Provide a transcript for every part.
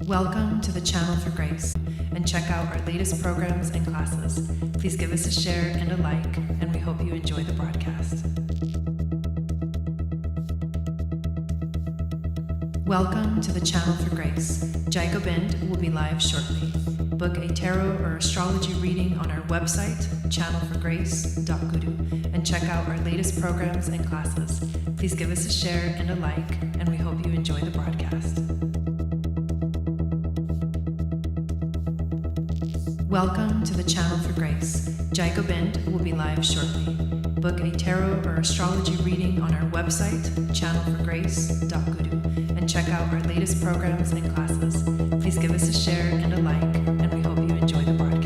Welcome to the Channel for Grace, and check out our latest programs and classes. Please give us a share and a like, and we hope you enjoy the broadcast. Welcome to the Channel for Grace. Gobind will be live shortly. Book a tarot or astrology reading on our website, channelforgrace.guru, and check out our latest programs and classes. Please give us a share and a like, and we hope you enjoy the broadcast. Welcome to the Channel for Grace. Gobind will be live shortly. Book a tarot or astrology reading on our website, channelforgrace.guru, and check out our latest programs and classes. Please give us a share and a like, and we hope you enjoy the broadcast.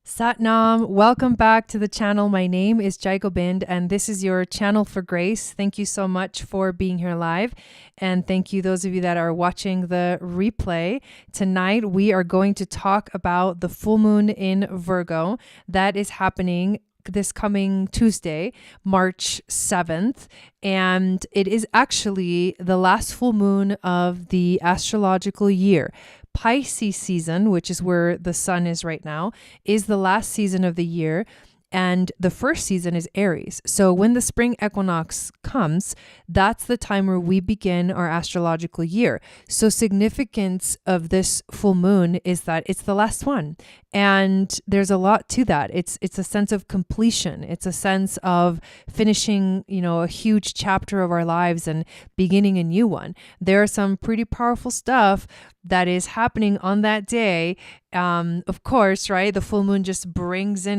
Satnam, welcome back to the channel. My name is Gobind, and this is your Channel for Grace. Thank you so much for being here live, and thank you those of you that are watching the replay. Tonight we are going to talk about the full moon in Virgo that is happening this coming Tuesday, March 7th, and it is actually the last full moon of the astrological year. Pisces season, which is where the sun is right now, is the last season of the year, and the first season is Aries. So when the spring equinox comes, that's the time where we begin our astrological year. So significance of this full moon is that it's the last one. And there's a lot to that. It's a sense of completion. It's a sense of finishing, a huge chapter of our lives and beginning a new one. There are some pretty powerful stuff that is happening on that day. Of course, right? The full moon just brings in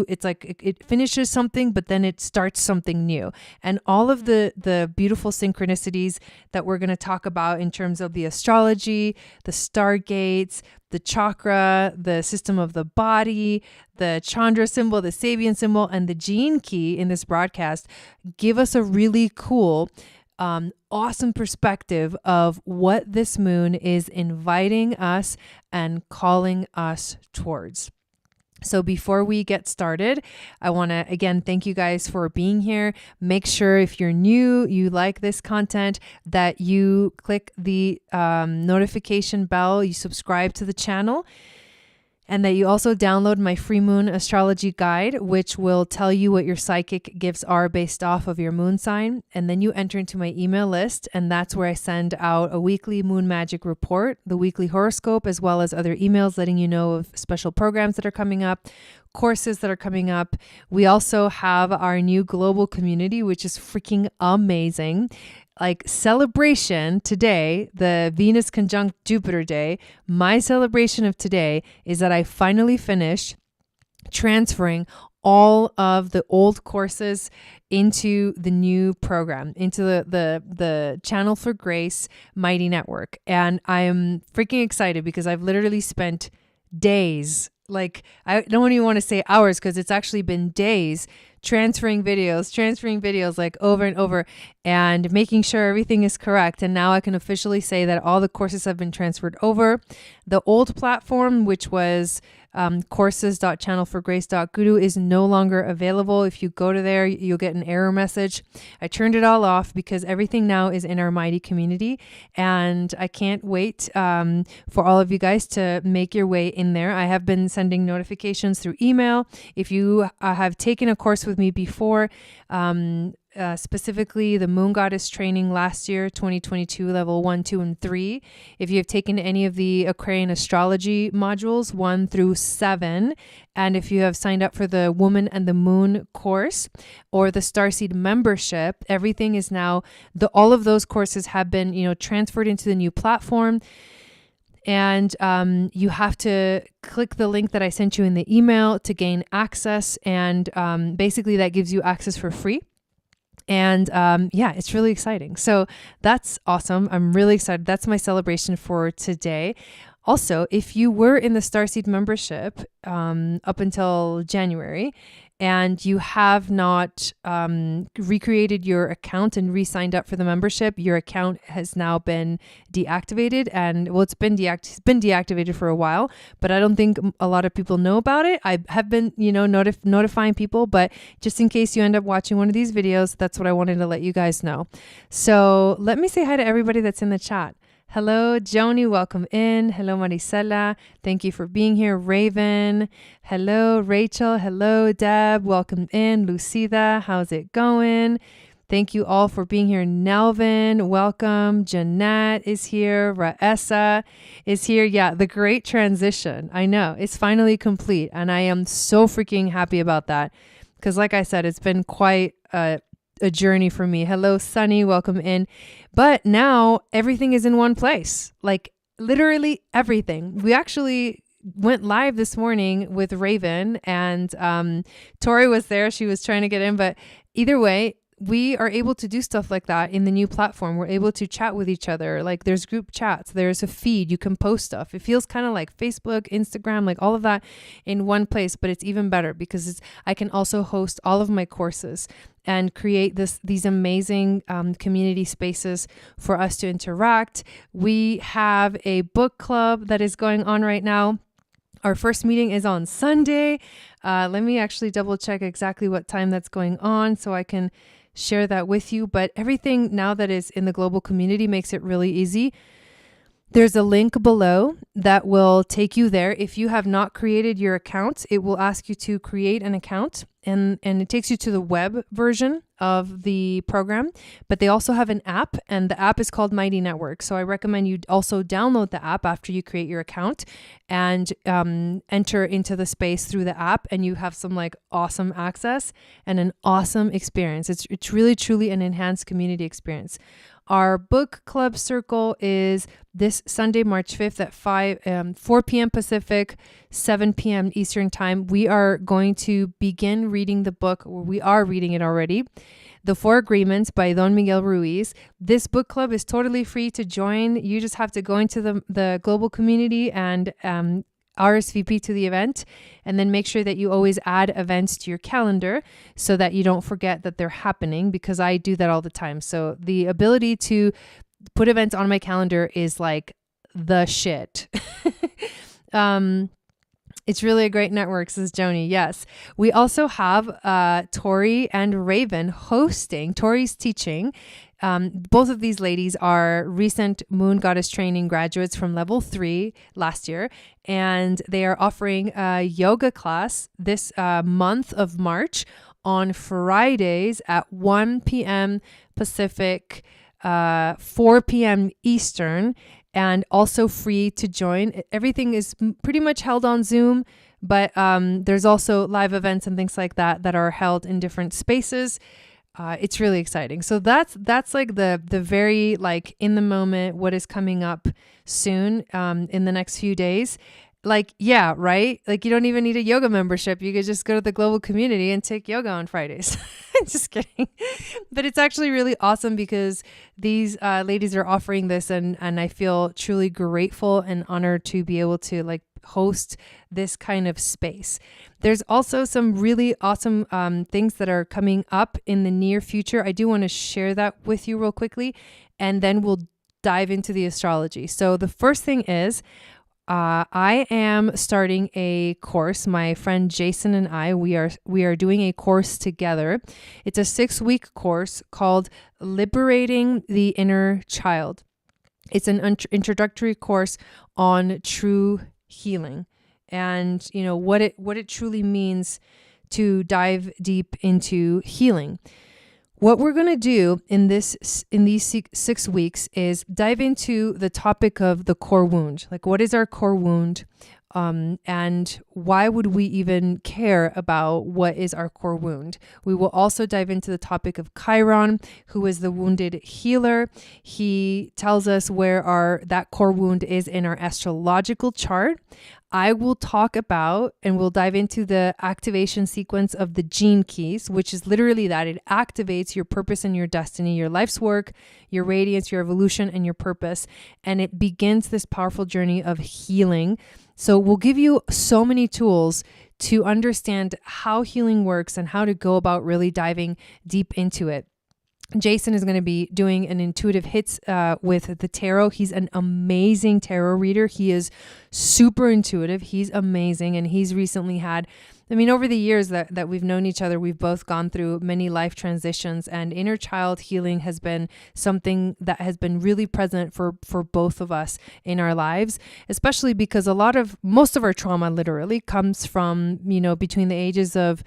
it's like it finishes something, but then it starts something new. And all of the beautiful synchronicities that we're going to talk about in terms of the astrology, the stargates, the chakra, the system of the body, the Chandra symbol, the Sabian symbol, and the gene key in this broadcast give us a really cool, awesome perspective of what this moon is inviting us and calling us towards. So before we get started, I want to again thank you guys for being here. Make sure if you're new, you like this content, that you click the notification bell, you subscribe to the channel, and that you also download my free moon astrology guide, which will tell you what your psychic gifts are based off of your moon sign. And then you enter into my email list, and that's where I send out a weekly moon magic report, the weekly horoscope, as well as other emails letting you know of special programs that are coming up, courses that are coming up. We also have our new global community, which is freaking amazing. Like celebration today, the Venus conjunct Jupiter day, my celebration of today is that I finally finished transferring all of the old courses into the new program, into the Channel for Grace Mighty Network. And I'm freaking excited because I've literally spent days, like I don't even want to say hours because it's actually been days transferring videos like over and over and making sure everything is correct. And now I can officially say that all the courses have been transferred over. The old platform, which was courses.channelforgrace.guru is no longer available. If you go to there, you'll get an error message. I turned it all off because everything now is in our mighty community, and I can't wait for all of you guys to make your way in there. I have been sending notifications through email. If you have taken a course with me before, specifically the Moon Goddess training last year, 2022, level 1, 2, and 3. If you have taken any of the Aquarian Astrology modules 1 through 7, and if you have signed up for the Woman and the Moon course or the Starseed membership, everything is now, all of those courses have been, transferred into the new platform. And you have to click the link that I sent you in the email to gain access. And basically that gives you access for free. And it's really exciting. So that's awesome. I'm really excited. That's my celebration for today. Also, if you were in the Starseed membership up until January, and you have not recreated your account and re-signed up for the membership, your account has now been deactivated. And it's been deactivated for a while, but I don't think a lot of people know about it. I have been, notifying people, but just in case you end up watching one of these videos, that's what I wanted to let you guys know. So let me say hi to everybody that's in the chat. Hello, Joni, welcome in. Hello, Maricela. Thank you for being here. Raven. Hello, Rachel. Hello, Deb. Welcome in. Lucida, how's it going? Thank you all for being here. Nelvin, welcome. Jeanette is here. Raessa is here. Yeah, the great transition. I know, it's finally complete. And I am so freaking happy about that. Because like I said, it's been quite a journey for me. Hello, Sunny. Welcome in. But now everything is in one place, like literally everything. We actually went live this morning with Raven, and Tori was there. She was trying to get in, but either way, we are able to do stuff like that in the new platform. We're able to chat with each other. Like there's group chats, there's a feed, you can post stuff. It feels kind of like Facebook, Instagram, like all of that in one place, but it's even better because I can also host all of my courses and create these amazing community spaces for us to interact. We have a book club that is going on right now. Our first meeting is on Sunday. Let me actually double check exactly what time that's going on so I can share that with you. But everything now that is in the global community makes it really easy. There's a link below that will take you there. If you have not created your account, it will ask you to create an account, and it takes you to the web version of the program. But they also have an app, and the app is called Mighty Network. So I recommend you also download the app after you create your account and enter into the space through the app, and you have some like awesome access and an awesome experience. It's really truly an enhanced community experience. Our book club circle is this Sunday, March 5th at 4 p.m. Pacific, 7 p.m. Eastern time. We are going to begin reading the book, or we are reading it already, The Four Agreements by Don Miguel Ruiz. This book club is totally free to join. You just have to go into the global community and RSVP to the event, and then make sure that you always add events to your calendar so that you don't forget that they're happening, because I do that all the time. So the ability to put events on my calendar is like the shit. It's really a great network, says Joni. Yes. We also have Tori and Raven hosting. Tori's teaching. Both of these ladies are recent Moon Goddess training graduates from level 3 last year, and they are offering a yoga class this month of March on Fridays at 1 p.m. Pacific, 4 p.m. Eastern, and also free to join. Everything is pretty much held on Zoom, but there's also live events and things like that are held in different spaces. It's really exciting. So that's like the very like in the moment, what is coming up soon in the next few days. Like, yeah, right? Like you don't even need a yoga membership. You could just go to the global community and take yoga on Fridays. Just kidding. But it's actually really awesome because these ladies are offering this, and I feel truly grateful and honored to be able to like host this kind of space. There's also some really awesome things that are coming up in the near future. I do want to share that with you real quickly, and then we'll dive into the astrology. So the first thing is, I am starting a course. My friend Jason and I, we are doing a course together. It's a 6-week course called Liberating the Inner Child. It's an introductory course on true healing and, you know, what it truly means to dive deep into healing. What we're going to do in these 6 weeks is dive into the topic of the core wound. Like, what is our core wound? And why would we even care about what is our core wound? We will also dive into the topic of Chiron, who is the wounded healer. He tells us where that core wound is in our astrological chart. I will talk about and we'll dive into the activation sequence of the gene keys, which is literally that it activates your purpose and your destiny, your life's work, your radiance, your evolution, and your purpose. And it begins this powerful journey of healing. So we'll give you so many tools to understand how healing works and how to go about really diving deep into it. Jason is going to be doing an intuitive hits with the tarot. He's an amazing tarot reader. He is super intuitive. He's amazing. And he's recently had, over the years that we've known each other, we've both gone through many life transitions, and inner child healing has been something that has been really present for both of us in our lives, especially because most of our trauma literally comes from, between the ages of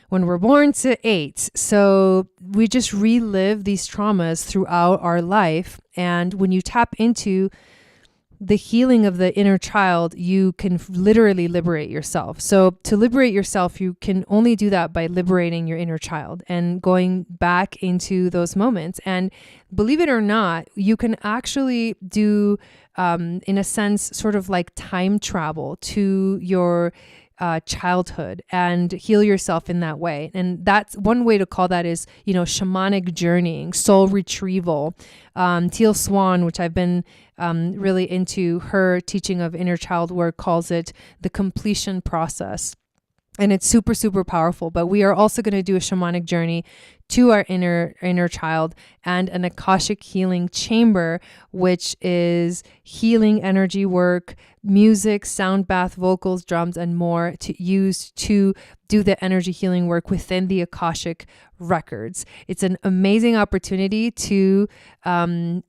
when we're born to 8. So we just relive these traumas throughout our life. And when you tap into the healing of the inner child, you can literally liberate yourself. So to liberate yourself, you can only do that by liberating your inner child and going back into those moments. And believe it or not, you can actually do, in a sense, sort of like time travel to your childhood and heal yourself in that way. And that's one way to call that is, shamanic journeying, soul retrieval. Teal Swan, which I've been really into, her teaching of inner child work, calls it the completion process. And it's super, super powerful. But we are also going to do a shamanic journey to our inner child and an Akashic healing chamber, which is healing energy work, music, sound bath, vocals, drums, and more to use to do the energy healing work within the Akashic records. It's an amazing opportunity to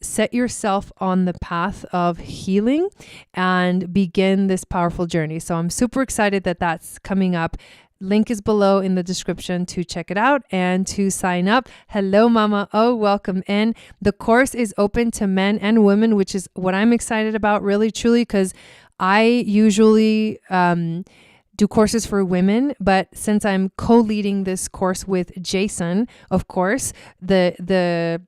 set yourself on the path of healing and begin this powerful journey. So I'm super excited that that's coming up. Link is below in the description to check it out and to sign up. Hello, Mama. Oh, welcome in. The course is open to men and women, which is what I'm excited about, really, truly, because I usually do courses for women, but since I'm co-leading this course with Jason, of course, the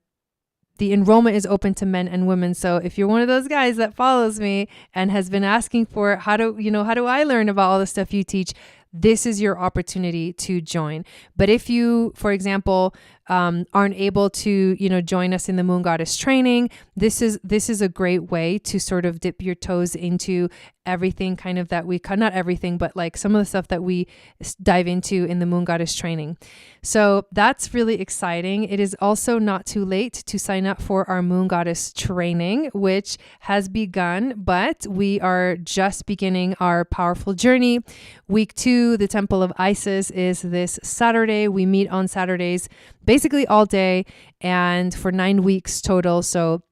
enrollment is open to men and women. So if you're one of those guys that follows me and has been asking for how do I learn about all the stuff you teach, this is your opportunity to join. But if you, for example, aren't able to, join us in the Moon Goddess training, this is a great way to sort of dip your toes into everything kind of that not everything, but like some of the stuff that we dive into in the Moon Goddess training. So that's really exciting. It is also not too late to sign up for our Moon Goddess training, which has begun, but we are just beginning our powerful journey. Week 2, the Temple of Isis, is this Saturday. We meet on Saturdays basically all day and for 9 weeks total. So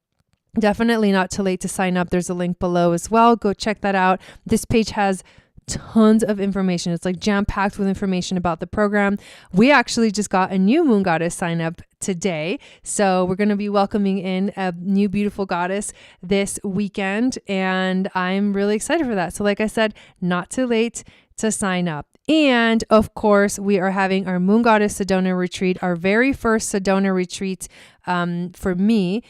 definitely not too late to sign up. There's a link below as well. Go check that out. This page has tons of information. It's like jam-packed with information about the program. We actually just got a new Moon Goddess sign up today. So we're going to be welcoming in a new beautiful goddess this weekend. And I'm really excited for that. So like I said, not too late to sign up. And of course, we are having our Moon Goddess Sedona retreat, our very first Sedona retreat for me,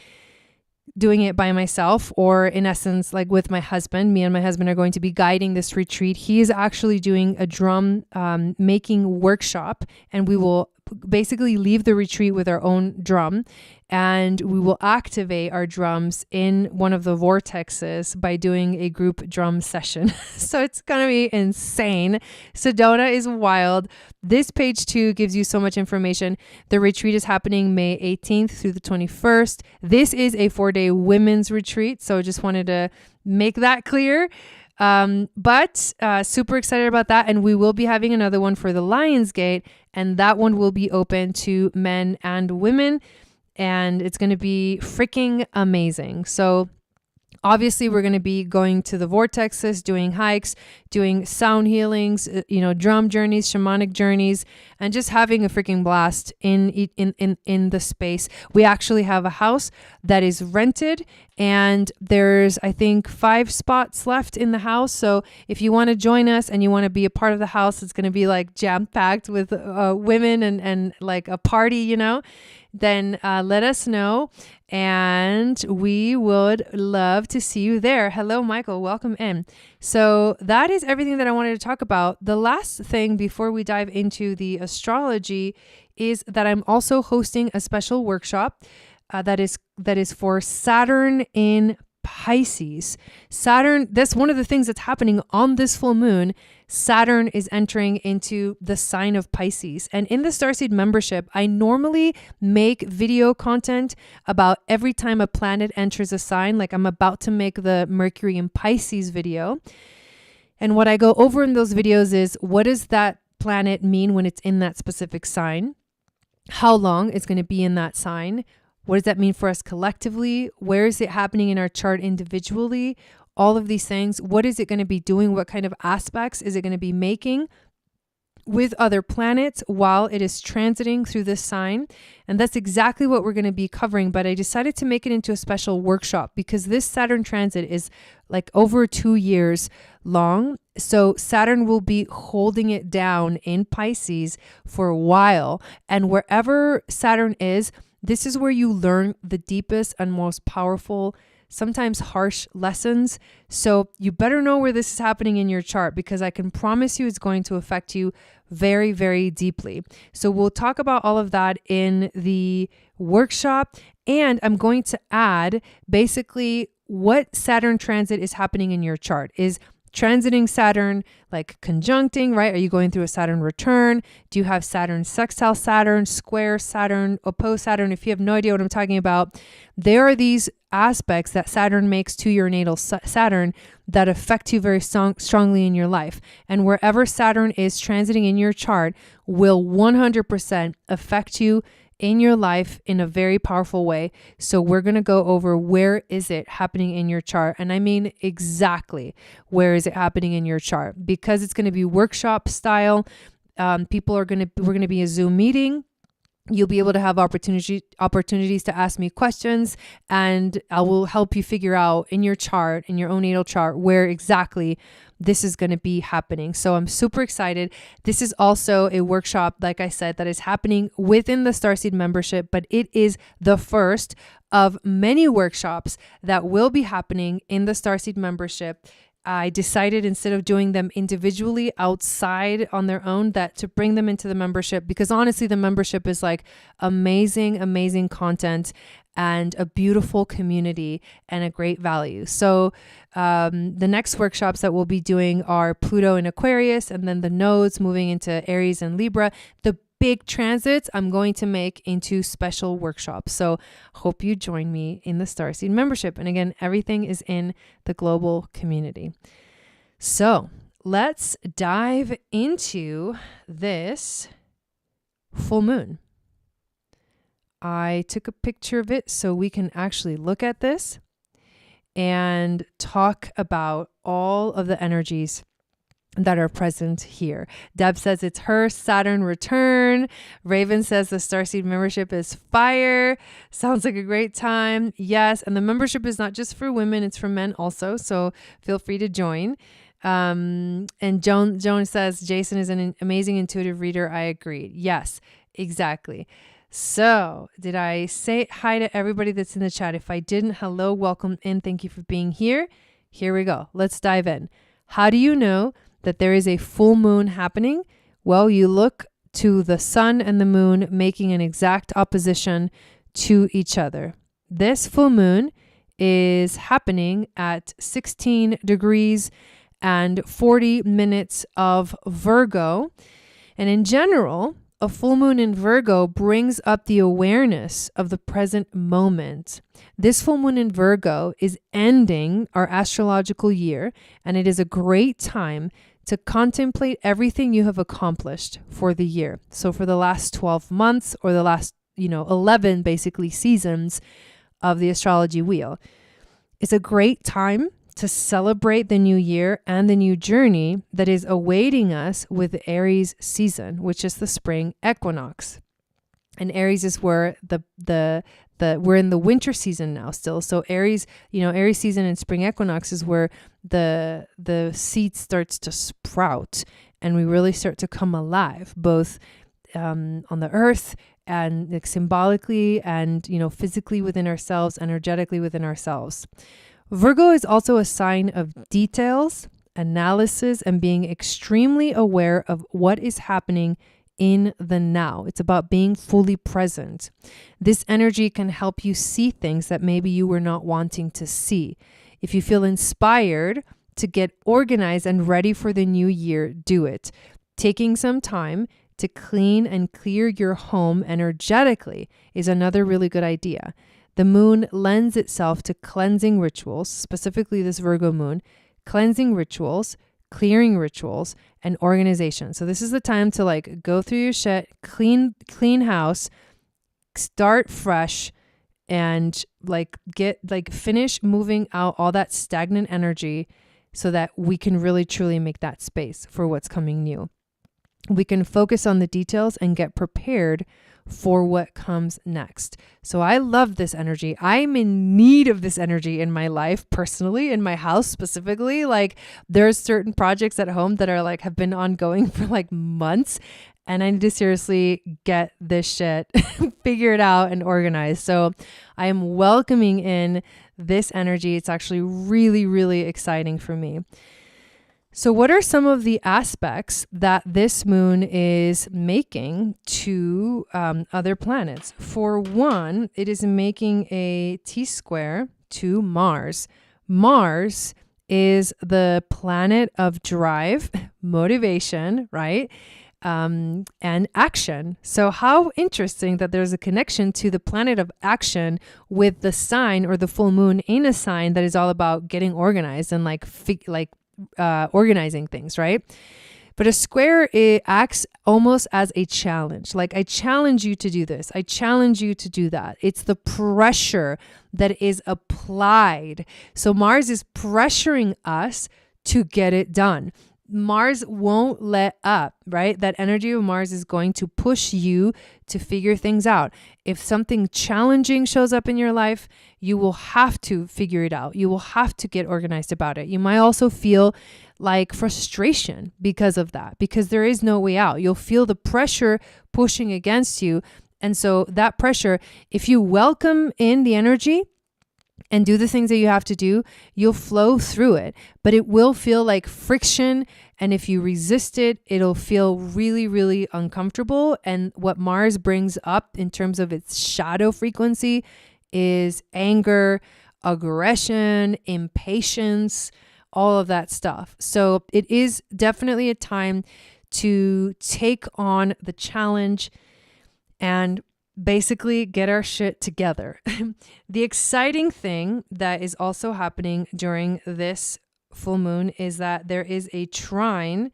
doing it by myself, or in essence, like with my husband. Me and my husband are going to be guiding this retreat. He is actually doing a drum making workshop, and we will basically leave the retreat with our own drum, and we will activate our drums in one of the vortexes by doing a group drum session. So it's going to be insane. Sedona is wild. This page too gives you so much information. The retreat is happening May 18th through the 21st. This is a 4-day women's retreat. So just wanted to make that clear. But super excited about that. And we will be having another one for the Lion's Gate, and that one will be open to men and women, and it's going to be freaking amazing. So obviously, we're going to be going to the vortexes, doing hikes, doing sound healings, drum journeys, shamanic journeys, and just having a freaking blast in the space. We actually have a house that is rented, and there's, I think, 5 spots left in the house. So if you want to join us and you want to be a part of the house, it's going to be like jam-packed with women and like a party, then let us know, and we would love to see you there. Hello, Michael. Welcome in. So that is everything that I wanted to talk about. The last thing before we dive into the astrology is that I'm also hosting a special workshop that is for Saturn in Pisces. Saturn, that's one of the things that's happening on this full moon. Saturn is entering into the sign of Pisces. And in the Starseed membership, I normally make video content about every time a planet enters a sign. Like I'm about to make the Mercury in Pisces video. And what I go over in those videos is, what does that planet mean when it's in that specific sign? How long it's going to be in that sign? What does that mean for us collectively? Where is it happening in our chart individually? All of these things. What is it going to be doing? What kind of aspects is it going to be making with other planets while it is transiting through this sign? And that's exactly what we're going to be covering. But I decided to make it into a special workshop because this Saturn transit is like over 2 years long. So Saturn will be holding it down in Pisces for a while. And wherever Saturn is, this is where you learn the deepest and most powerful, sometimes harsh lessons. So you better know where this is happening in your chart, because I can promise you it's going to affect you very, very deeply. So we'll talk about all of that in the workshop. And I'm going to add basically what Saturn transit is happening in your chart. Is transiting Saturn like conjuncting, right? Are you going through a Saturn return? Do you have Saturn sextile Saturn, square Saturn, opposed Saturn? If you have no idea what I'm talking about, there are these aspects that Saturn makes to your natal Saturn that affect you very strongly in your life. And wherever Saturn is transiting in your chart will 100% affect you in your life in a very powerful way. So we're going to go over, where is it happening in your chart? And I mean exactly where is it happening in your chart, because it's going to be workshop style. We're going to be a Zoom meeting. You'll be able to have opportunities to ask me questions, and I will help you figure out in your chart, in your own natal chart, where exactly this is going to be happening. So I'm super excited. This is also a workshop, like I said, that is happening within the Starseed membership, but it is the first of many workshops that will be happening in the Starseed membership. I decided, instead of doing them individually outside on their own, that to bring them into the membership, because honestly, the membership is like amazing, amazing content and a beautiful community and a great value. So the next workshops that we'll be doing are Pluto in Aquarius, and then the nodes moving into Aries and Libra. The big transits I'm going to make into special workshops. So hope you join me in the Starseed membership. And again, everything is in the global community. So let's dive into this full moon. I took a picture of it so we can actually look at this and talk about all of the energies that are present here. Deb says it's her Saturn return. Raven says the Starseed membership is fire. Sounds like a great time. Yes, and the membership is not just for women, it's for men also. So feel free to join. And Joan says Jason is an amazing intuitive reader. I agree. Yes, exactly. So did I say hi to everybody that's in the chat? If I didn't, hello, welcome in. Thank you for being here. Here we go. Let's dive in. How do you know that there is a full moon happening? Well, you look to the sun and the moon making an exact opposition to each other. This full moon is happening at 16 degrees and 40 minutes of Virgo. And in general, a full moon in Virgo brings up the awareness of the present moment. This full moon in Virgo is ending our astrological year, and it is a great time to contemplate everything you have accomplished for the year. So for the last 12 months or the last, 11 basically seasons of the astrology wheel. It's a great time to celebrate the new year and the new journey that is awaiting us with the Aries season, which is the spring equinox. And Aries is where we're in the winter season now still. So Aries season and spring equinox is where the seed starts to sprout and we really start to come alive, both on the earth and symbolically and, physically within ourselves, energetically within ourselves. Virgo is also a sign of details, analysis, and being extremely aware of what is happening in the now. It's about being fully present. This energy can help you see things that maybe you were not wanting to see. If you feel inspired to get organized and ready for the new year, do it. Taking some time to clean and clear your home energetically is another really good idea. The moon lends itself to cleansing rituals, specifically this Virgo moon, cleansing rituals, clearing rituals, and organization. So this is the time to go through your shit, clean house, start fresh, and finish moving out all that stagnant energy so that we can really truly make that space for what's coming new. We can focus on the details and get prepared for what comes next. So I love this energy. I'm in need of this energy in my life personally, in my house specifically. There's certain projects at home that are have been ongoing for months, and I need to seriously get this shit figured out and organized. So I am welcoming in this energy. It's actually really, really exciting for me. So what are some of the aspects that this moon is making to other planets? For one, it is making a T-square to Mars. Mars is the planet of drive, motivation, right? And action. So how interesting that there's a connection to the planet of action with the sign or the full moon in a sign that is all about getting organized and organizing things, right? But a square, it acts almost as a challenge. I challenge you to do this. I challenge you to do that. It's the pressure that is applied. So Mars is pressuring us to get it done. Mars won't let up, right? That energy of Mars is going to push you to figure things out. If something challenging shows up in your life, you will have to figure it out. You will have to get organized about it. You might also feel frustration because of that, because there is no way out. You'll feel the pressure pushing against you. And so that pressure, if you welcome in the energy and do the things that you have to do, you'll flow through it. But it will feel like friction. And if you resist it, it'll feel really, really uncomfortable. And what Mars brings up in terms of its shadow frequency is anger, aggression, impatience, all of that stuff. So it is definitely a time to take on the challenge and basically get our shit together. The exciting thing that is also happening during this full moon is that there is a trine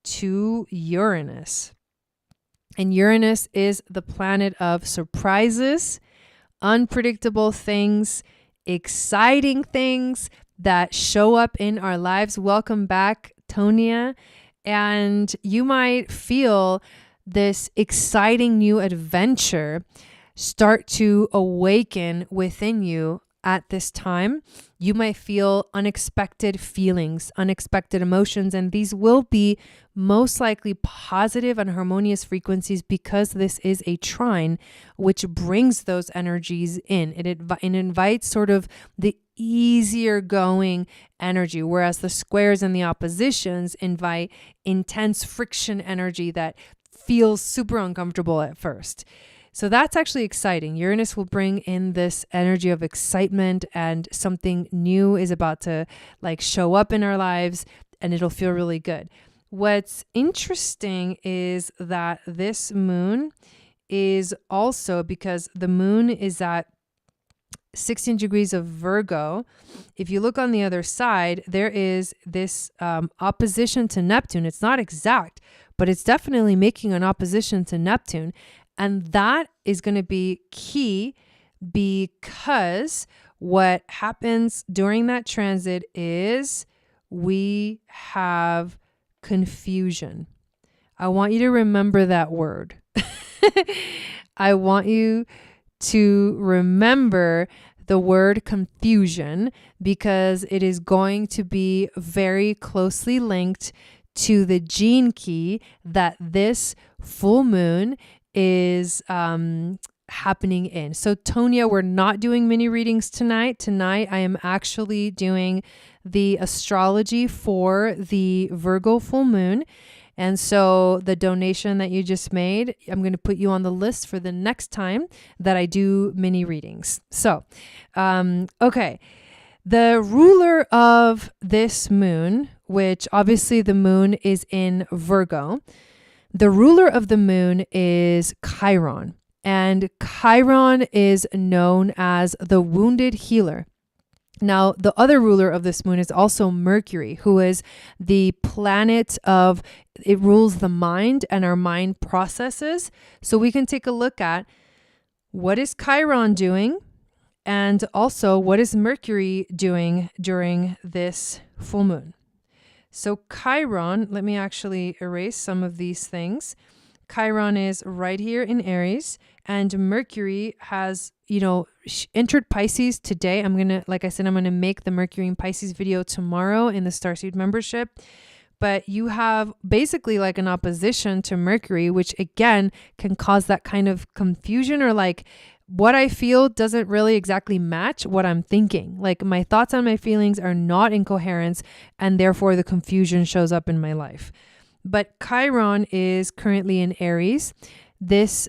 to Uranus. And Uranus is the planet of surprises, unpredictable things, exciting things that show up in our lives. Welcome back, Tonia. And you might feel this exciting new adventure start to awaken within you at this time. You might feel unexpected feelings, unexpected emotions, and these will be most likely positive and harmonious frequencies because this is a trine, which brings those energies in. It invites sort of the easier going energy, whereas the squares and the oppositions invite intense friction energy that feels super uncomfortable at first. So that's actually exciting. Uranus will bring in this energy of excitement, and something new is about to show up in our lives, and it'll feel really good. What's interesting is that this moon is also, because the moon is at 16 degrees of Virgo. If you look on the other side, there is this opposition to Neptune. It's not exact, but it's definitely making an opposition to Neptune. And that is going to be key, because what happens during that transit is we have confusion. I want you to remember that word. I want you to remember the word confusion, because it is going to be very closely linked to the gene key that this full moon is happening in. So Tonya, we're not doing mini readings tonight. Tonight I am actually doing the astrology for the Virgo full moon. And so the donation that you just made, I'm going to put you on the list for the next time that I do mini readings. So, okay. The ruler of this moon, which obviously the moon is in Virgo, the ruler of the moon is Chiron. And Chiron is known as the wounded healer. Now, the other ruler of this moon is also Mercury, who is the planet of, it rules the mind and our mind processes. So we can take a look at what is Chiron doing, and also what is Mercury doing during this full moon. So Chiron, let me actually erase some of these things. Chiron is right here in Aries, and Mercury has, entered Pisces today. I'm going to make the Mercury in Pisces video tomorrow in the Starseed membership. But you have basically like an opposition to Mercury, which again can cause that kind of confusion, or like what I feel doesn't really exactly match what I'm thinking. Like my thoughts and my feelings are not in coherence, and therefore the confusion shows up in my life. But Chiron is currently in Aries. This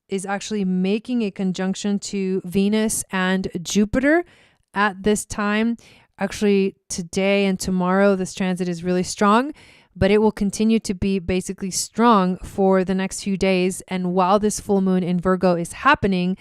is actually making a conjunction to Venus and Jupiter at this time. Actually, today and tomorrow, this transit is really strong, but it will continue to be basically strong for the next few days. And while this full moon in Virgo is happening,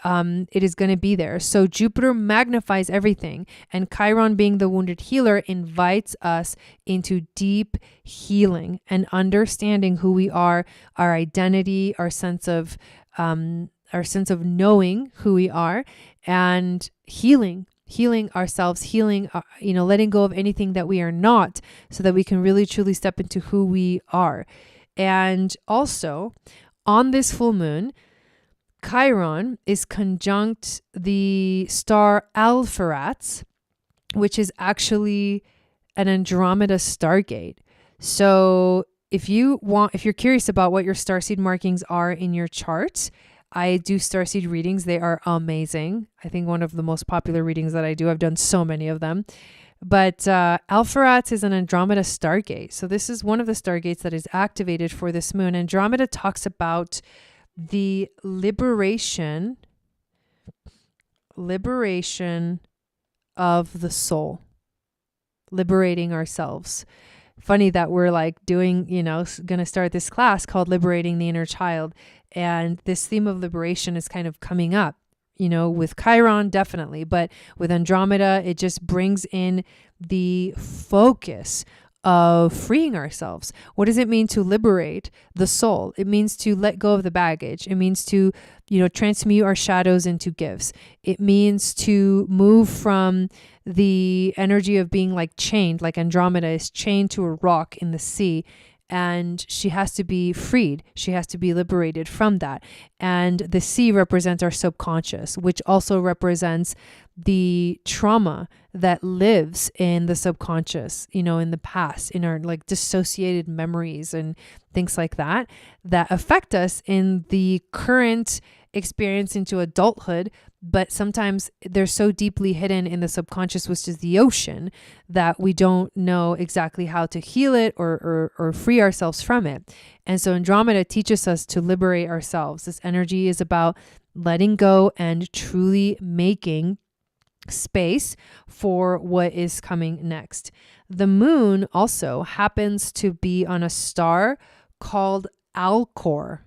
it is going to be there. So Jupiter magnifies everything, and Chiron, being the wounded healer, invites us into deep healing and understanding who we are, our identity, our sense of knowing who we are, and healing ourselves, letting go of anything that we are not, so that we can really truly step into who we are. And also on this full moon, Chiron is conjunct the star Alpheratz, which is actually an Andromeda stargate. So if you're curious about what your starseed markings are in your charts, I do starseed readings. They are amazing. I think one of the most popular readings that I do. I've done so many of them. But Alpheratz is an Andromeda stargate. So this is one of the stargates that is activated for this moon. Andromeda talks about the liberation of the soul, liberating ourselves. Funny that we're like doing, going to start this class called Liberating the Inner Child. And this theme of liberation is kind of coming up, with Chiron, definitely. But with Andromeda, it just brings in the focus of freeing ourselves. What does it mean to liberate the soul? It means to let go of the baggage. It means to, transmute our shadows into gifts. It means to move from the energy of being like chained, like Andromeda is chained to a rock in the sea, and she has to be freed. She has to be liberated from that. And the sea represents our subconscious, which also represents the trauma that lives in the subconscious, in the past, in our like dissociated memories and things like that affect us in the current experience into adulthood. But sometimes they're so deeply hidden in the subconscious, which is the ocean, that we don't know exactly how to heal it or free ourselves from it. And so Andromeda teaches us to liberate ourselves. This energy is about letting go and truly making space for what is coming next. The moon also happens to be on a star called Alcor,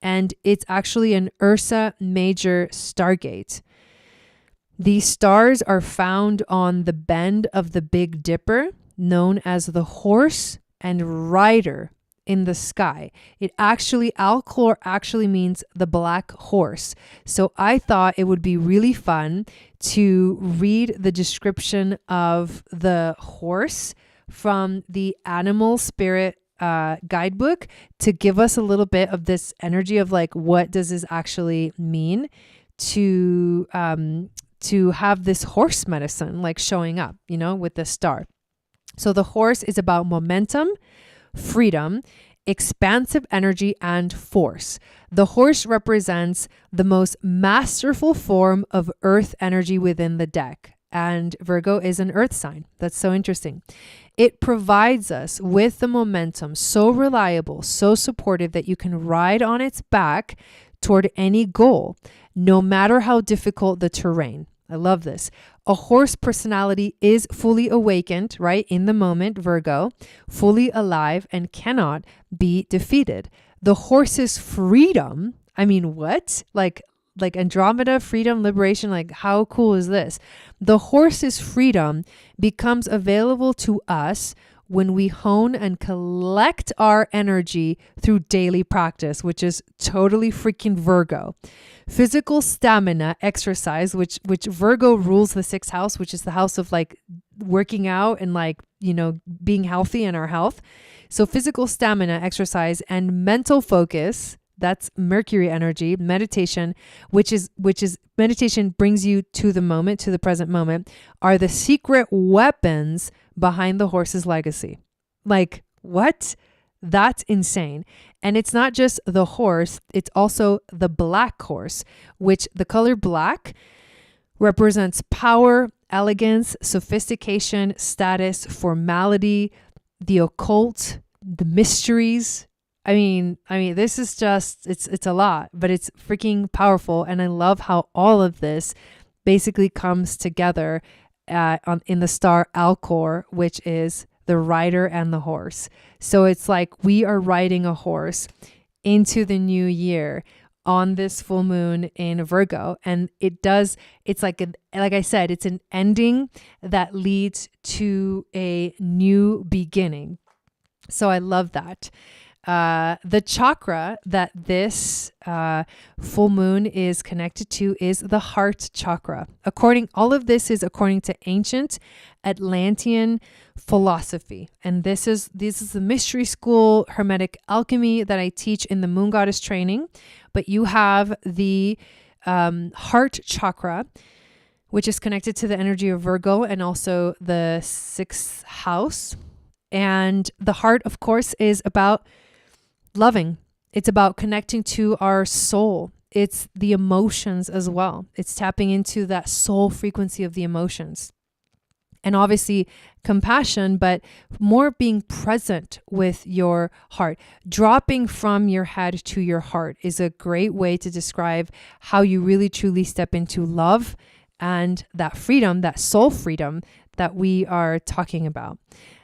and it's actually an Ursa Major stargate. These stars are found on the bend of the Big Dipper, known as the Horse and Rider in the sky. Alcor actually means the black horse. So I thought it would be really fun to read the description of the horse from the Animal Spirit guidebook to give us a little bit of this energy of like, what does this actually mean to have this horse medicine like showing up, with the star. So the horse is about momentum, freedom, expansive energy, and force. The horse represents the most masterful form of earth energy within the deck. And Virgo is an earth sign. That's so interesting. It provides us with the momentum, so reliable, so supportive that you can ride on its back toward any goal, no matter how difficult the terrain. I love this. A horse personality is fully awakened, right? In the moment, Virgo, fully alive and cannot be defeated. The horse's freedom, I mean, what? Like Andromeda, freedom, liberation, like how cool is this? The horse's freedom becomes available to us when we hone and collect our energy through daily practice, which is totally freaking Virgo. Physical stamina, exercise, which Virgo rules the 6th house, which is the house of like working out and like, being healthy in our health. So physical stamina, exercise, and mental focus, that's Mercury energy, meditation, which is meditation brings you to the moment, to the present moment, are the secret weapons behind the horse's legacy. Like, what? That's insane. And it's not just the horse, it's also the black horse, which the color black represents power, elegance, sophistication, status, formality, the occult, the mysteries. I mean, this is just, it's a lot, but it's freaking powerful. And I love how all of this basically comes together in the star Alcor, which is the rider and the horse. So it's like we are riding a horse into the new year on this full moon in Virgo. And it's like I said, it's an ending that leads to a new beginning. So I love that. The chakra that this full moon is connected to is the heart chakra. All of this is according to ancient Atlantean philosophy. And this is the mystery school hermetic alchemy that I teach in the Moon Goddess training. But you have the heart chakra, which is connected to the energy of Virgo and also the 6th house. And the heart, of course, is about loving. It's about connecting to our soul. It's the emotions as well. It's tapping into that soul frequency of the emotions. And obviously compassion, but more being present with your heart. Dropping from your head to your heart is a great way to describe how you really truly step into love and that freedom, that soul freedom that we are talking about.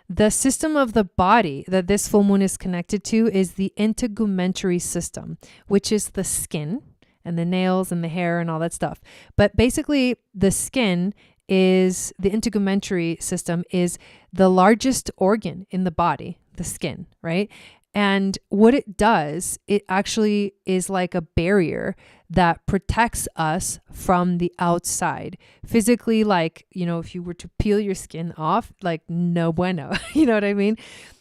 The system of the body that this full moon is connected to is the integumentary system, which is the skin and the nails and the hair and all that stuff. But basically the integumentary system is the largest organ in the body, the skin, right? And what it does, it actually is like a barrier that protects us from the outside. Physically, like, if you were to peel your skin off, like no bueno, you know what I mean?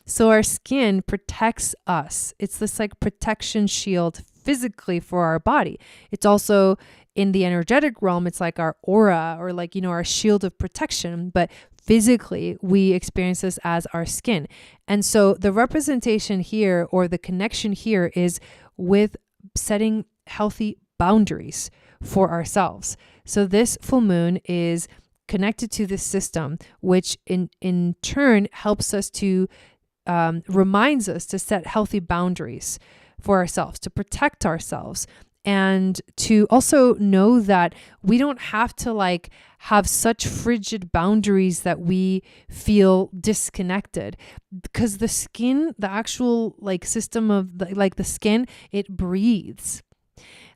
So our skin protects us. It's this like protection shield physically for our body. It's also in the energetic realm, it's like our aura or like, our shield of protection, but physically we experience this as our skin. And so the representation here or the connection here is with setting healthy boundaries for ourselves. So this full moon is connected to this system, which in turn helps us to reminds us to set healthy boundaries for ourselves, to protect ourselves. And to also know that we don't have to like have such frigid boundaries that we feel disconnected, because the skin, the actual like system of the skin, it breathes.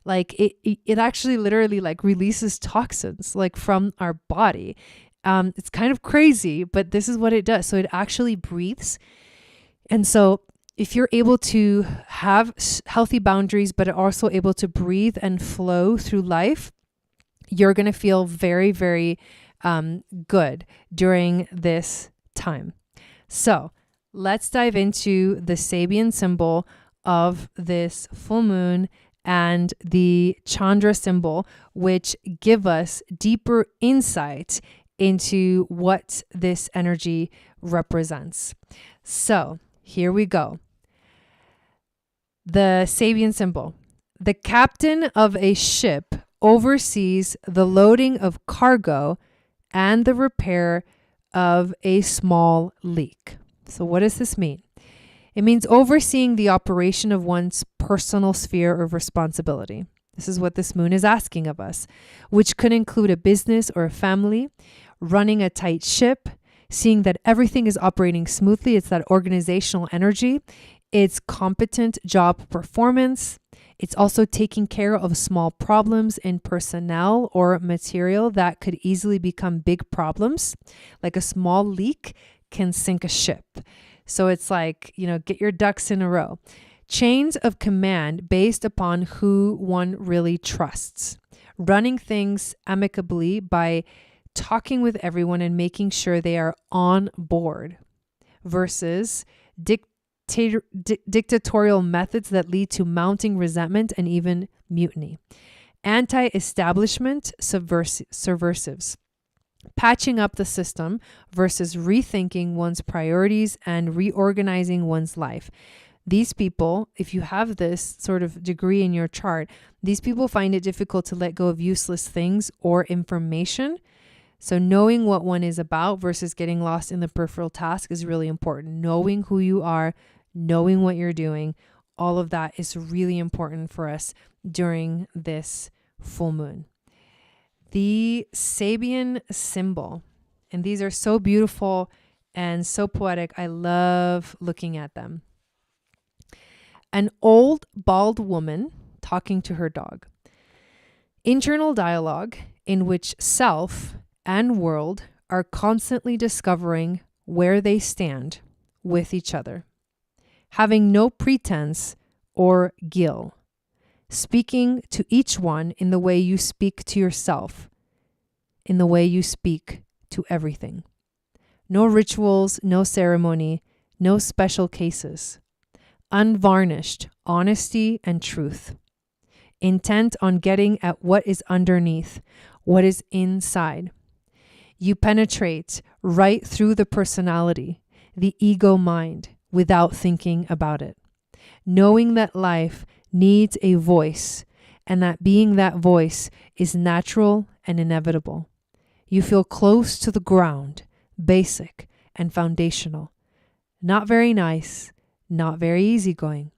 Like it actually literally like releases toxins like from our body. It's kind of crazy, but this is what it does. So it actually breathes. And so if you're able to have healthy boundaries, but are also able to breathe and flow through life, you're going to feel very, very good during this time. So let's dive into the Sabian symbol of this full moon and the Chandra symbol, which give us deeper insight into what this energy represents. So here we go. The Sabian symbol. The captain of a ship oversees the loading of cargo and the repair of a small leak. So what does this mean? It means overseeing the operation of one's personal sphere of responsibility. This is what this moon is asking of us, which could include a business or a family, running a tight ship, seeing that everything is operating smoothly. It's that organizational energy. It's competent job performance. It's also taking care of small problems in personnel or material that could easily become big problems. Like a small leak can sink a ship. So it's like, get your ducks in a row. Chains of command based upon who one really trusts. Running things amicably by talking with everyone and making sure they are on board versus dictatorial methods that lead to mounting resentment and even mutiny. Anti-establishment subversives. Patching up the system versus rethinking one's priorities and reorganizing one's life. These people, if you have this sort of degree in your chart, these people find it difficult to let go of useless things or information. So knowing what one is about versus getting lost in the peripheral task is really important. Knowing who you are, knowing what you're doing, all of that is really important for us during this full moon. The Sabian symbol, and these are so beautiful and so poetic. I love looking at them. An old bald woman talking to her dog. Internal dialogue in which self and world are constantly discovering where they stand with each other. Having no pretense or guile. Speaking to each one in the way you speak to yourself, in the way you speak to everything. No rituals, no ceremony, no special cases. Unvarnished honesty and truth. Intent on getting at what is underneath, what is inside. You penetrate right through the personality, the ego mind, without thinking about it. Knowing that life needs a voice and that being that voice is natural and inevitable. You feel close to the ground, basic and foundational. Not very nice, not very easygoing.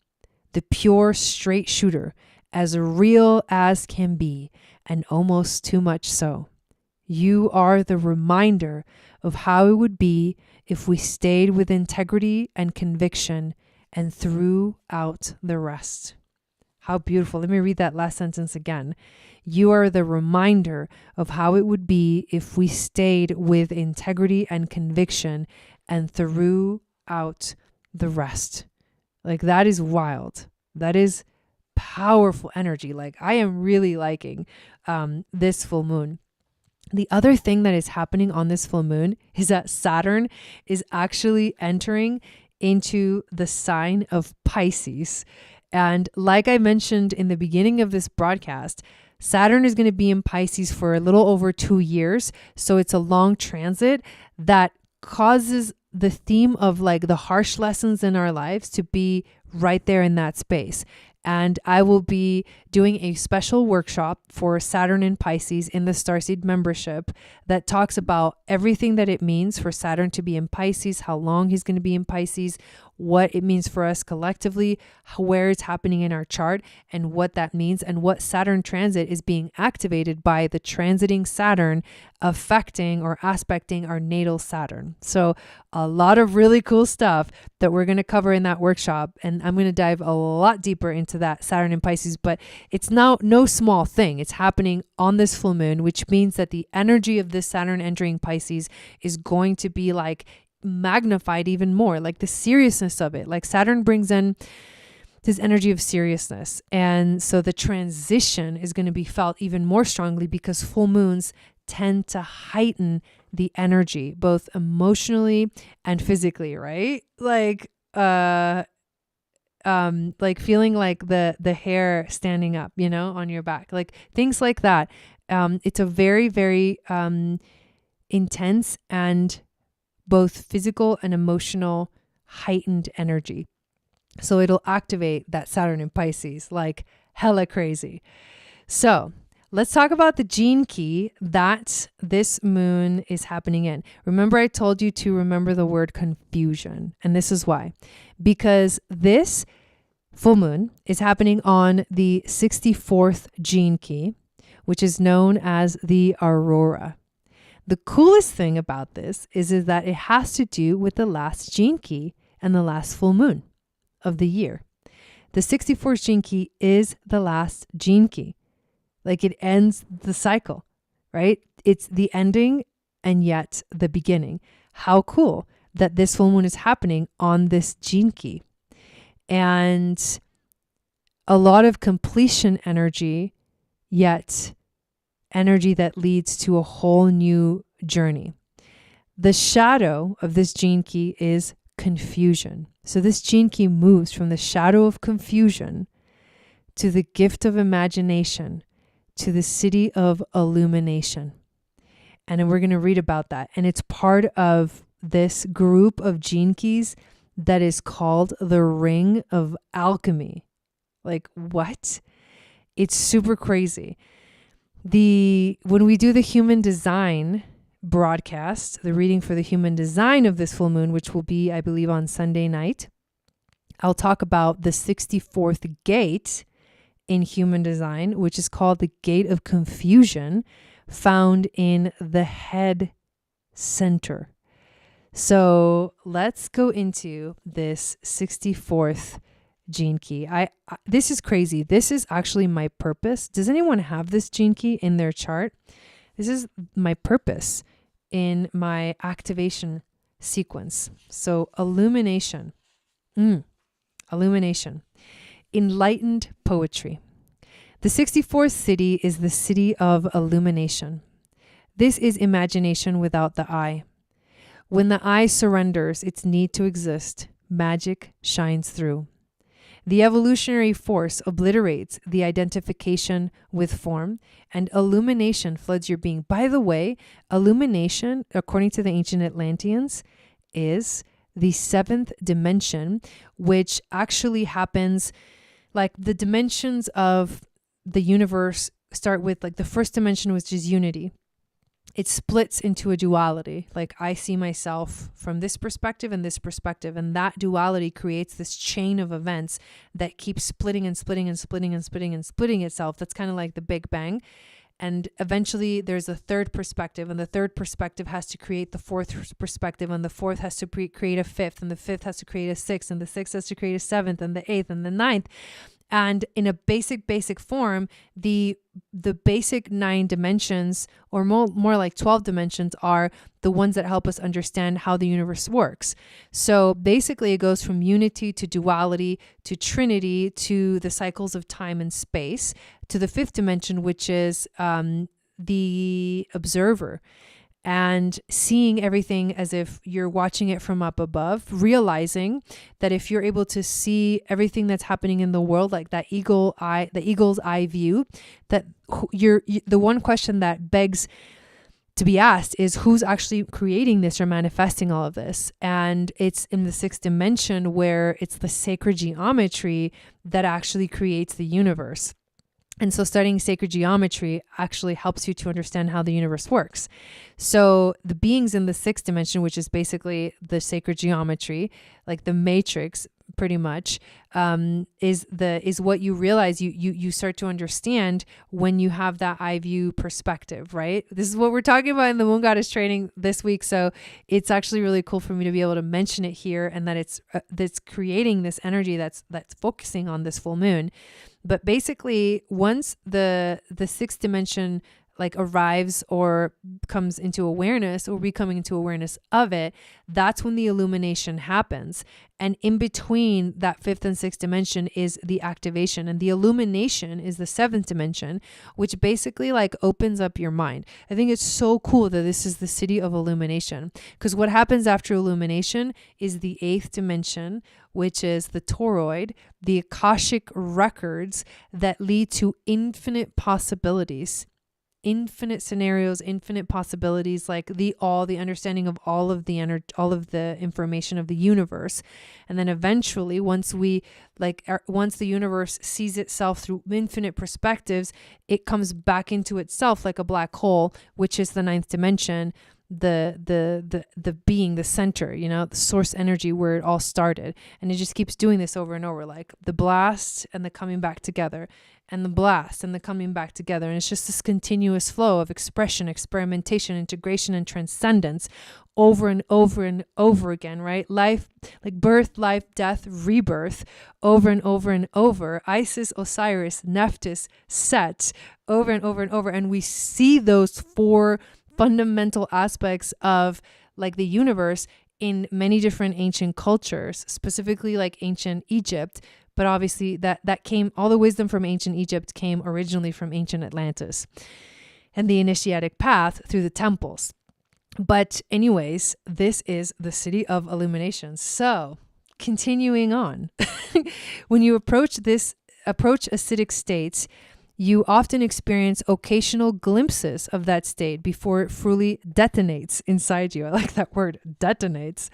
The pure straight shooter, as real as can be, and almost too much so. You are the reminder of how it would be if we stayed with integrity and conviction and threw out the rest. How beautiful. Let me read that last sentence again. You are the reminder of how it would be if we stayed with integrity and conviction and threw out the rest. Like, that is wild. That is powerful energy. Like, I am really liking this full moon. The other thing that is happening on this full moon is that Saturn is actually entering into the sign of Pisces. And like I mentioned in the beginning of this broadcast, Saturn is going to be in Pisces for a little over 2 years. So it's a long transit that causes the theme of like the harsh lessons in our lives to be right there in that space. And I will be doing a special workshop for Saturn in Pisces in the Starseed membership that talks about everything that it means for Saturn to be in Pisces, how long he's going to be in Pisces, what it means for us collectively, where it's happening in our chart, and what that means, and what Saturn transit is being activated by the transiting Saturn affecting or aspecting our natal Saturn. So a lot of really cool stuff that we're going to cover in that workshop. And I'm going to dive a lot deeper into that Saturn in Pisces, but it's now no small thing. It's happening on this full moon, which means that the energy of this Saturn entering Pisces is going to be like magnified even more, like the seriousness of it. Like Saturn brings in this energy of seriousness. And so the transition is going to be felt even more strongly because full moons tend to heighten the energy, both emotionally and physically, right? Like feeling like the hair standing up, on your back, like things like that. It's a very, very intense and both physical and emotional heightened energy. So it'll activate that Saturn in Pisces like hella crazy. So let's talk about the gene key that this moon is happening in. Remember, I told you to remember the word confusion. And this is why. Because this full moon is happening on the 64th gene key, which is known as the Aurora. The coolest thing about this is that it has to do with the last gene key and the last full moon of the year. The 64th gene key is the last gene key. Like it ends the cycle, right? It's the ending and yet the beginning. How cool that this full moon is happening on this gene key. And a lot of completion energy, yet energy that leads to a whole new journey. The shadow of this gene key is confusion. So this gene key moves from the shadow of confusion to the gift of imagination to the city of illumination. And then we're going to read about that. And it's part of this group of gene keys that is called the Ring of Alchemy. Like what? It's super crazy. When we do the human design broadcast, the reading for the human design of this full moon, which will be, I believe, on Sunday night, I'll talk about the 64th gate in human design, which is called the gate of confusion, found in the head center. So let's go into this 64th gene key. This is crazy. This is actually my purpose. Does anyone have this gene key in their chart? This is my purpose in my activation sequence. So illumination. Illumination. Enlightened poetry. The 64th city is the city of illumination. This is imagination without the eye. When the eye surrenders its need to exist, magic shines through. The evolutionary force obliterates the identification with form, and illumination floods your being. By the way, illumination, according to the ancient Atlanteans, is the seventh dimension, which actually happens like the dimensions of the universe start with like the first dimension, which is unity. It splits into a duality. Like I see myself from this perspective and this perspective, and that duality creates this chain of events that keeps splitting and splitting and splitting and splitting and splitting itself. That's kind of like the Big Bang. And eventually there's a third perspective, and the third perspective has to create the fourth perspective, and the fourth has to create a fifth, and the fifth has to create a sixth, and the sixth has to create a seventh, and the eighth, and the ninth. And in a basic form, the basic 9 dimensions, or more like 12 dimensions, are the ones that help us understand how the universe works. So basically it goes from unity to duality to trinity to the cycles of time and space to the 5th dimension, which is the observer. And seeing everything as if you're watching it from up above, realizing that if you're able to see everything that's happening in the world, like that eagle's eye view, that the one question that begs to be asked is who's actually creating this or manifesting all of this. And it's in the 6th dimension where it's the sacred geometry that actually creates the universe. And so studying sacred geometry actually helps you to understand how the universe works. So the beings in the sixth dimension, which is basically the sacred geometry, like the matrix, pretty much, is what you realize you start to understand when you have that eye view perspective, right? This is what we're talking about in the Moon Goddess training this week. So it's actually really cool for me to be able to mention it here, and that it's that's creating this energy that's focusing on this full moon. But basically, once the sixth dimension like arrives or comes into awareness, or we coming into awareness of it, that's when the illumination happens. And in between that fifth and sixth dimension is the activation, and the illumination is the seventh dimension, which basically like opens up your mind. I think it's so cool that this is the city of illumination, because what happens after illumination is the eighth dimension, which is the toroid, the Akashic records that lead to infinite possibilities, infinite scenarios, infinite possibilities, like the understanding of all of the information of the universe. And then eventually, once the universe sees itself through infinite perspectives, it comes back into itself like a black hole, which is the ninth dimension, the being, the center, the source energy where it all started. And it just keeps doing this over and over, like the blast and the coming back together, and the blast and the coming back together. And it's just this continuous flow of expression, experimentation, integration, and transcendence over and over and over again, right? Life, like birth, life, death, rebirth, over and over and over. Isis, Osiris, Nephthys, Set, over and over and over. And we see those four fundamental aspects of like the universe in many different ancient cultures, specifically like ancient Egypt. But obviously that came, all the wisdom from ancient Egypt came originally from ancient Atlantis and the initiatic path through the temples. But anyways, this is the city of illumination. So continuing on, when you approach acidic states, you often experience occasional glimpses of that state before it fully detonates inside you. I like that word, detonates.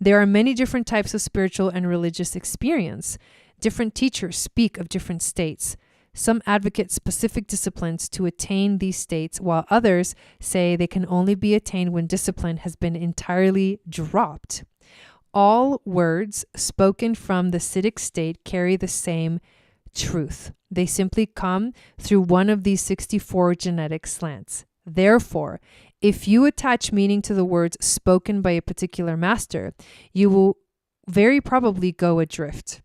There are many different types of spiritual and religious experience. Different teachers speak of different states. Some advocate specific disciplines to attain these states, while others say they can only be attained when discipline has been entirely dropped. All words spoken from the Siddhic state carry the same truth. They simply come through one of these 64 genetic slants. Therefore, if you attach meaning to the words spoken by a particular master, you will very probably go adrift.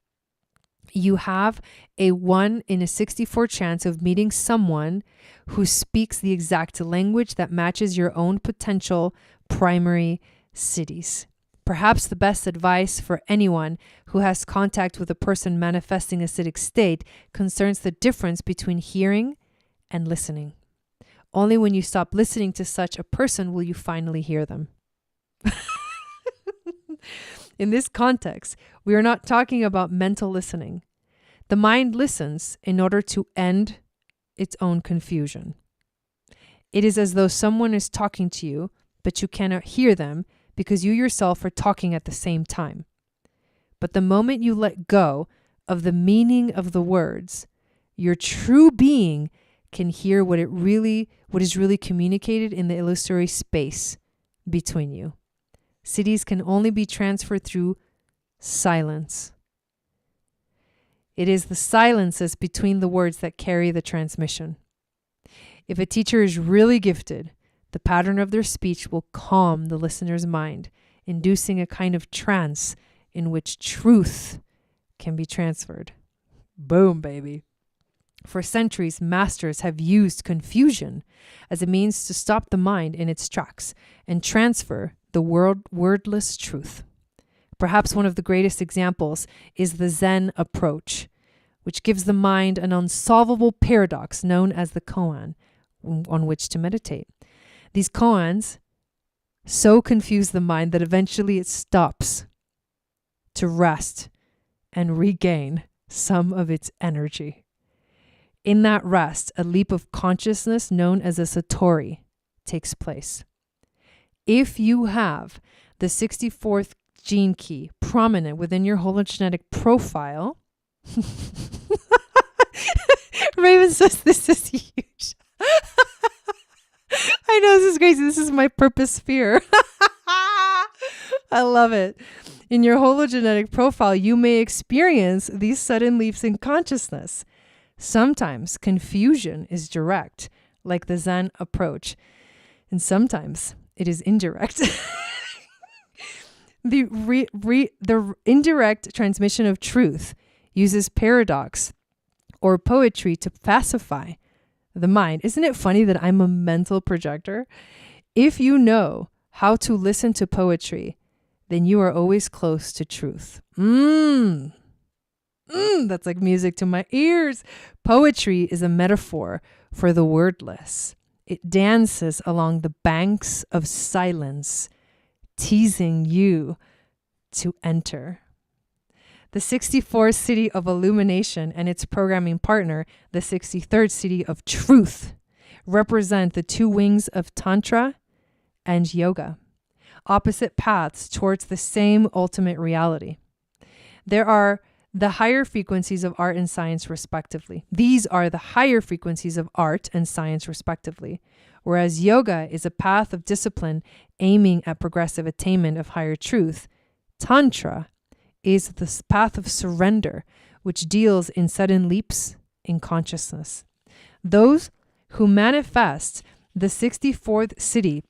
You have a 1 in a 64 chance of meeting someone who speaks the exact language that matches your own potential primary cities. Perhaps the best advice for anyone who has contact with a person manifesting a acidic state concerns the difference between hearing and listening. Only when you stop listening to such a person will you finally hear them. In this context, we are not talking about mental listening. The mind listens in order to end its own confusion. It is as though someone is talking to you, but you cannot hear them because you yourself are talking at the same time. But the moment you let go of the meaning of the words, your true being can hear what is really communicated in the illusory space between you. Cities can only be transferred through silence. It is the silences between the words that carry the transmission. If a teacher is really gifted, the pattern of their speech will calm the listener's mind, inducing a kind of trance in which truth can be transferred. Boom, baby. For centuries, masters have used confusion as a means to stop the mind in its tracks and transfer the wordless truth. Perhaps one of the greatest examples is the Zen approach, which gives the mind an unsolvable paradox known as the koan on which to meditate. These koans so confuse the mind that eventually it stops to rest and regain some of its energy. In that rest, a leap of consciousness known as a satori takes place. If you have the 64th gene key prominent within your hologenetic profile, Raven says this is huge. I know, this is crazy. This is my purpose sphere. I love it. In your hologenetic profile, you may experience these sudden leaps in consciousness. Sometimes confusion is direct, like the Zen approach, and sometimes it is indirect. The indirect transmission of truth uses paradox or poetry to pacify the mind. Isn't it funny that I'm a mental projector? If you know how to listen to poetry, then you are always close to truth. That's like music to my ears. Poetry is a metaphor for the wordless. It dances along the banks of silence, teasing you to enter. The 64th city of illumination and its programming partner, the 63rd city of truth, represent the two wings of Tantra and yoga, opposite paths towards the same ultimate reality. There are the higher frequencies of art and science, respectively. These are the higher frequencies of art and science, respectively. Whereas yoga is a path of discipline aiming at progressive attainment of higher truth, Tantra is the path of surrender, which deals in sudden leaps in consciousness. Those who manifest the 64th city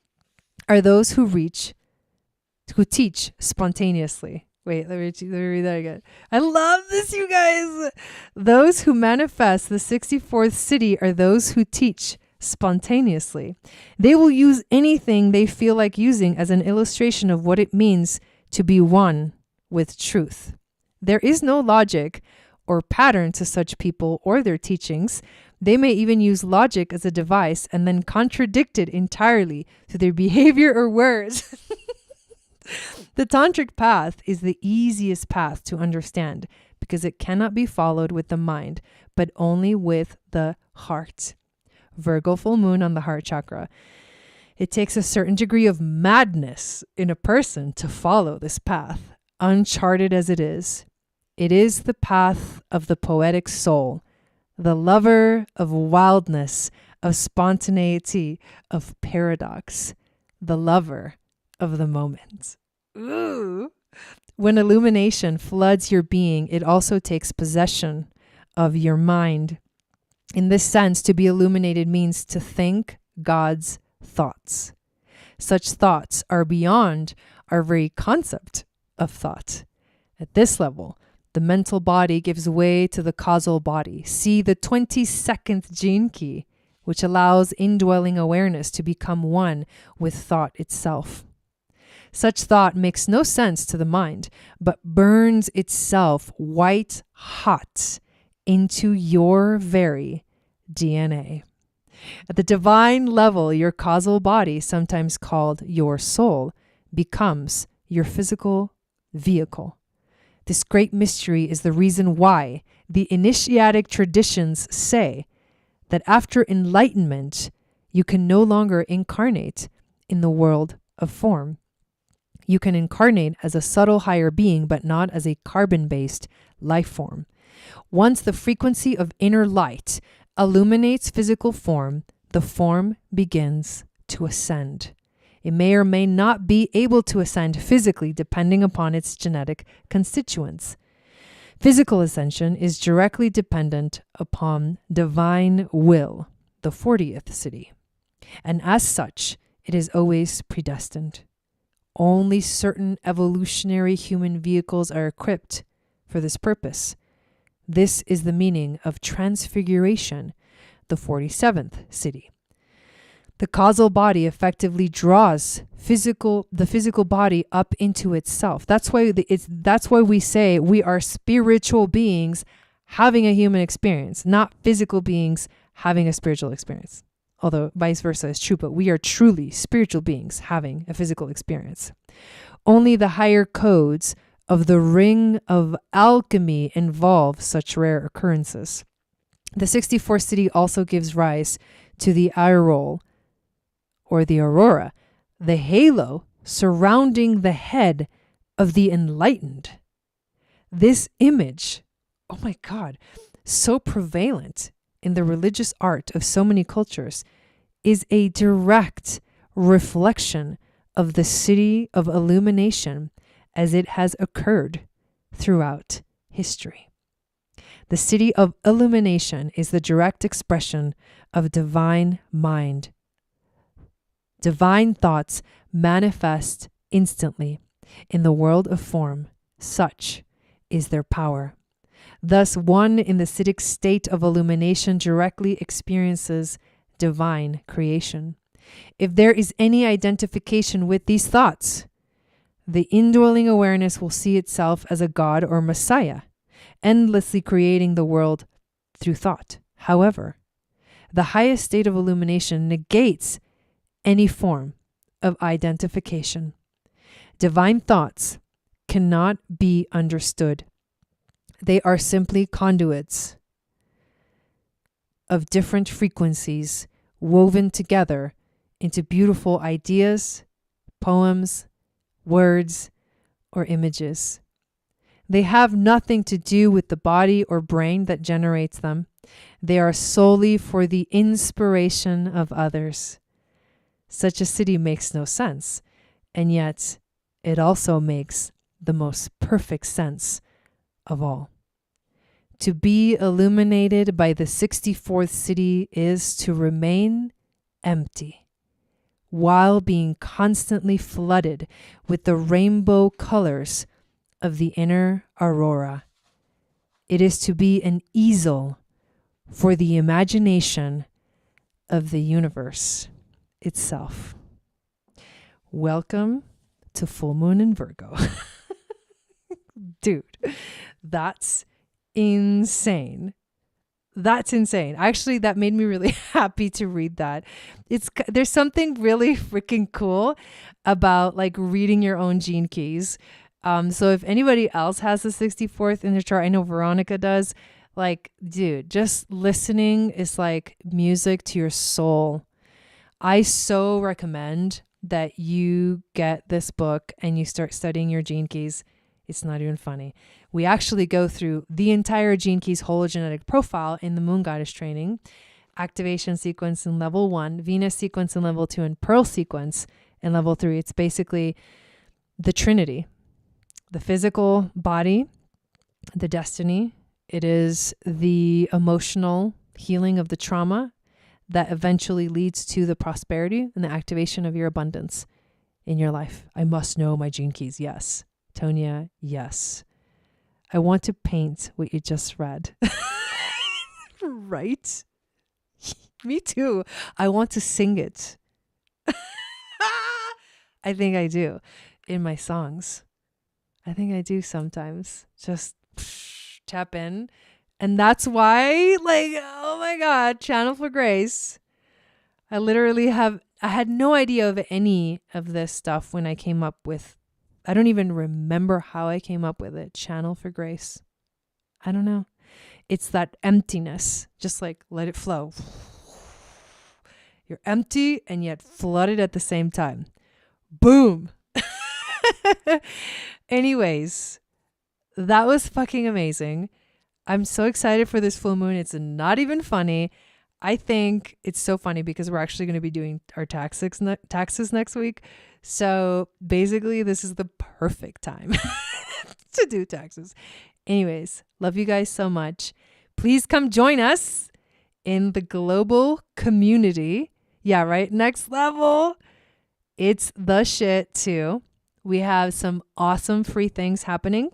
are those who teach spontaneously. Wait, let me read that again. I love this, you guys. Those who manifest the 64th city are those who teach spontaneously. They will use anything they feel like using as an illustration of what it means to be one with truth. There is no logic or pattern to such people or their teachings. They may even use logic as a device and then contradict it entirely through their behavior or words. The tantric path is the easiest path to understand because it cannot be followed with the mind, but only with the heart. Virgo full moon on the heart chakra. It takes a certain degree of madness in a person to follow this path, uncharted as it is. It is the path of the poetic soul, the lover of wildness, of spontaneity, of paradox, the lover of the moment. Ooh. When illumination floods your being, it also takes possession of your mind. In this sense, to be illuminated means to think God's thoughts. Such thoughts are beyond our very concept of thought. At this level, the mental body gives way to the causal body. See the 22nd gene key, which allows indwelling awareness to become one with thought itself. Such thought makes no sense to the mind, but burns itself white hot into your very DNA. At the divine level, your causal body, sometimes called your soul, becomes your physical vehicle. This great mystery is the reason why the initiatic traditions say that after enlightenment, you can no longer incarnate in the world of form. You can incarnate as a subtle higher being, but not as a carbon-based life form. Once the frequency of inner light illuminates physical form, the form begins to ascend. It may or may not be able to ascend physically depending upon its genetic constituents. Physical ascension is directly dependent upon divine will, the 40th city. And as such, it is always predestined. Only certain evolutionary human vehicles are equipped for this purpose. This is the meaning of transfiguration, the 47th city. The causal body effectively draws the physical body up into itself. That's why we say we are spiritual beings having a human experience, not physical beings having a spiritual experience. Although vice versa is true, but we are truly spiritual beings having a physical experience. Only the higher codes of the ring of alchemy involve such rare occurrences. The 64th city also gives rise to the aureole, or the aurora, the halo surrounding the head of the enlightened. This image, oh my God, so prevalent in the religious art of so many cultures is a direct reflection of the city of illumination as it has occurred throughout history. The city of illumination is the direct expression of divine mind. Divine thoughts manifest instantly in the world of form. Such is their power. Thus, one in the citic state of illumination directly experiences divine creation. If there is any identification with these thoughts, the indwelling awareness will see itself as a God or Messiah, endlessly creating the world through thought. However, the highest state of illumination negates any form of identification. Divine thoughts cannot be understood. They are simply conduits of different frequencies woven together into beautiful ideas, poems, words, or images. They have nothing to do with the body or brain that generates them. They are solely for the inspiration of others. Such a city makes no sense, and yet it also makes the most perfect sense of all. To be illuminated by the 64th city is to remain empty, while being constantly flooded with the rainbow colors of the inner Aurora. It is to be an easel for the imagination of the universe itself. Welcome to full moon in Virgo. Dude, that's insane. That's insane. Actually, that made me really happy to read that. There's something really freaking cool about like reading your own gene keys. So if anybody else has the 64th in their chart, I know Veronica does. Like, dude, just listening is like music to your soul. I so recommend that you get this book and you start studying your gene keys. It's not even funny. We actually go through the entire Gene Keys hologenetic profile in the Moon Goddess training, activation sequence in level 1, Venus sequence in level 2, and Pearl sequence in level 3. It's basically the Trinity, the physical body, the destiny. It is the emotional healing of the trauma that eventually leads to the prosperity and the activation of your abundance in your life. I must know my gene keys. Yes. Tonya, yes. I want to paint what you just read. Right? Me too. I want to sing it. I think I do in my songs. I think I do sometimes. Just tap in. And that's why, like, oh my God, Channel for Grace. I had no idea of any of this stuff when I came up with, I don't even remember how I came up with it. Channel for Grace. I don't know. It's that emptiness. Just like let it flow. You're empty and yet flooded at the same time. Boom. Anyways, that was fucking amazing. I'm so excited for this full moon. It's not even funny. I think it's so funny because we're actually going to be doing our taxes next week. So basically, this is the perfect time to do taxes. Anyways, love you guys so much. Please come join us in the global community. Yeah, right? Next level. It's the shit too. We have some awesome free things happening.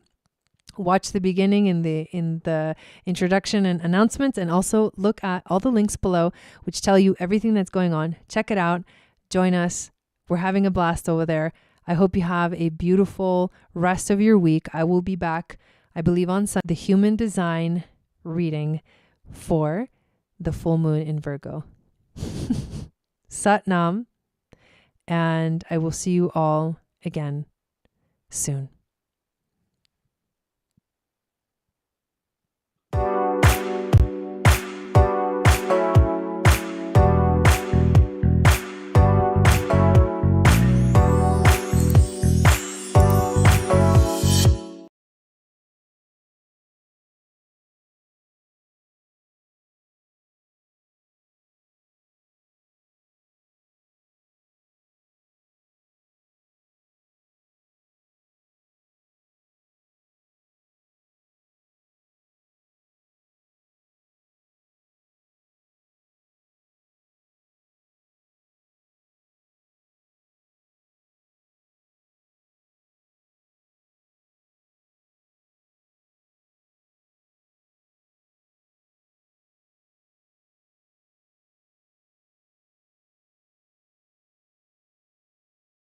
Watch the beginning in the introduction and announcements, and also look at all the links below, which tell you everything that's going on. Check it out. Join us. We're having a blast over there. I hope you have a beautiful rest of your week. I will be back, I believe, on Sunday, the human design reading for the full moon in Virgo. Sat Nam, and I will see you all again soon.